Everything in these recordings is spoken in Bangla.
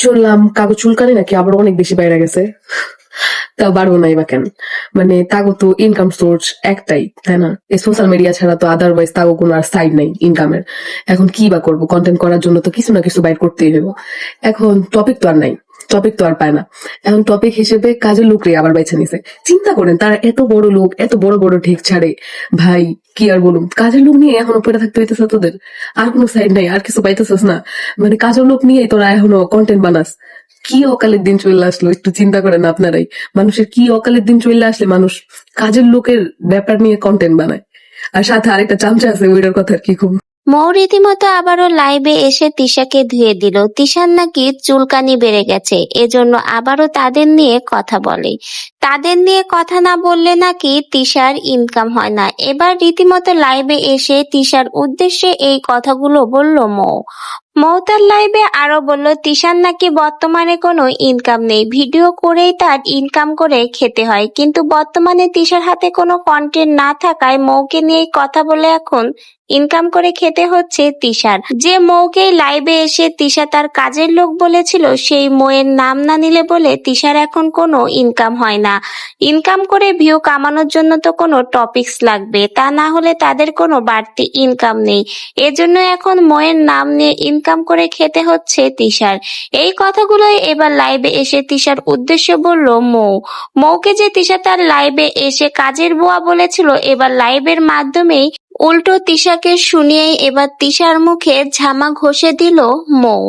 শুনলাম কাগজ চুলকানি নাকি আবার অনেক বেশি বাইরে গেছে। তা বাড়বো নাই বা কেন? মানে তাগো তো ইনকাম সোর্স একটাই, তাই না? এই সোশ্যাল মিডিয়া ছাড়া তো আদারওয়াইজ তাগো কোনো আর সাইড নাই ইনকামের। এখন কি বা করবো? কন্টেন্ট করার জন্য তো কিছু না কিছু বাইর করতেই হইব। এখন টপিক তো আর নাই, টপিক তো আর পায় না। এখন টপিক হিসেবে কাজের লোকরে আবার বেছে নিছে। চিন্তা করেন, তারা এত বড় লোক, এত বড় বড় ঠিক ছাড়ে, ভাই কি আর বলুম, কাজের লোক নিয়ে এখনো পড়ে থাকতে হইতেছে তোদের। আর কোনো সাইড নাই, আর কিছু পাইতেছিস না? মানে কাজের লোক নিয়ে তোরা এখনো কন্টেন্ট বানাস। কি অকালের দিন চলে আসলো একটু চিন্তা করেন আপনারাই। মানুষের কি অকালের দিন চলে আসলে মানুষ কাজের লোকের ব্যাপার নিয়ে কন্টেন্ট বানায়। আর সাথে আরেকটা চামচা আছে, ওইটার কথা আর কি খুব। মৌ রীতিমতো আবারও লাইভে এসে তিশাকে ধুয়ে দিল। তিশার নাকি চুলকানি বেড়ে গেছে, এজন্য আবারও তাদের নিয়ে কথা বলে। তাদের নিয়ে কথা না বললে নাকি তিশার ইনকাম হয় না। এবার রীতিমতো লাইভে এসে তিশার উদ্দেশ্যে এই কথাগুলো বলল মৌ। মৌ তার লাইভে আরো বলল তিশার নাকি বর্তমানে কোনো ইনকাম নেই, ভিডিও করেই তার ইনকাম করে খেতে হয়। কিন্তু বর্তমানে তিশার হাতে কোনো কন্টেন্ট না থাকায় মৌকে নিয়ে কথা বলে এখন ইনকাম করে খেতে হচ্ছে তিশার। যে মৌকে লাইভে এসে তিশা তার কাজের লোক বলেছিল, সেই মৌয়ের নাম না নিলে বলে তিশার এখন কোনো ইনকাম হয় না। ইনকাম করে ভিউ কামানোর জন্য তো কোনো টপিকস লাগবে, তা না হলে তাদের কোনো বাড়তি ইনকাম নেই। এজন্য এখন মৌয়ের নাম নিয়ে ইনকাম করে খেতে হচ্ছে তিশার। এই কথাগুলোই এবার লাইভে এসে তিশার উদ্দেশ্যে বলল মৌ। মৌকে যে তিশা তার লাইভে এসে কাজের বুয়া বলেছিল, এবার লাইভের মাধ্যমেই উল্টো তিশাকে শুনিয়েই এবার তিশার মুখে ঝামা ঘষে দিল মৌ।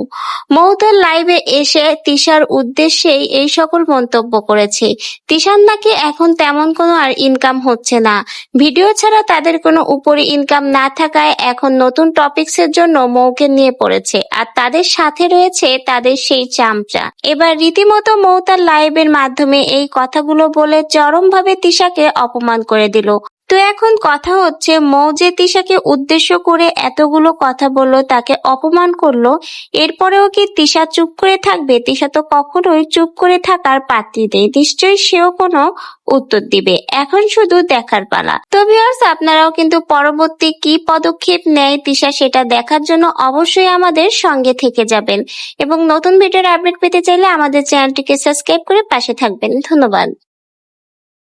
মৌ তার লাইভে এসে তিশার উদ্দেশ্যেই এই সকল মন্তব্য করেছে। তিশার নাকি এখন তেমন কোনো আর ইনকাম হচ্ছে না, ভিডিও ছাড়া তাদের কোনো উপরি ইনকাম না থাকায় এখন নতুন টপিকসের জন্য মৌকে নিয়ে পড়েছে। আর তাদের সাথে রয়েছে তাদের সেই চামচা। এবার রীতিমতো মৌ তার লাইভের মাধ্যমে এই কথাগুলো বলে চরমভাবে তিশাকে অপমান করে দিল। তো এখন কথা হচ্ছে, মৌ যে তিশাকে উদ্দেশ্য করে এতগুলো কথা বললো, তাকে অপমান করলো, এরপরেও কি তিশা চুপ করে থাকবে? তিশা তো কখনোই চুপ করে থাকার পাত্রী নেই, নিশ্চয়ই সেও কোনো উত্তর দিবে। এখন শুধু দেখার পালা। তো ভিউয়ার্স, আপনারাও কিন্তু পরবর্তী কি পদক্ষেপ নেয় তিশা, সেটা দেখার জন্য অবশ্যই আমাদের সঙ্গে থেকে যাবেন এবং নতুন ভিডিওর আপডেট পেতে চাইলে আমাদের চ্যানেলটিকে সাবস্ক্রাইব করে পাশে থাকবেন। ধন্যবাদ।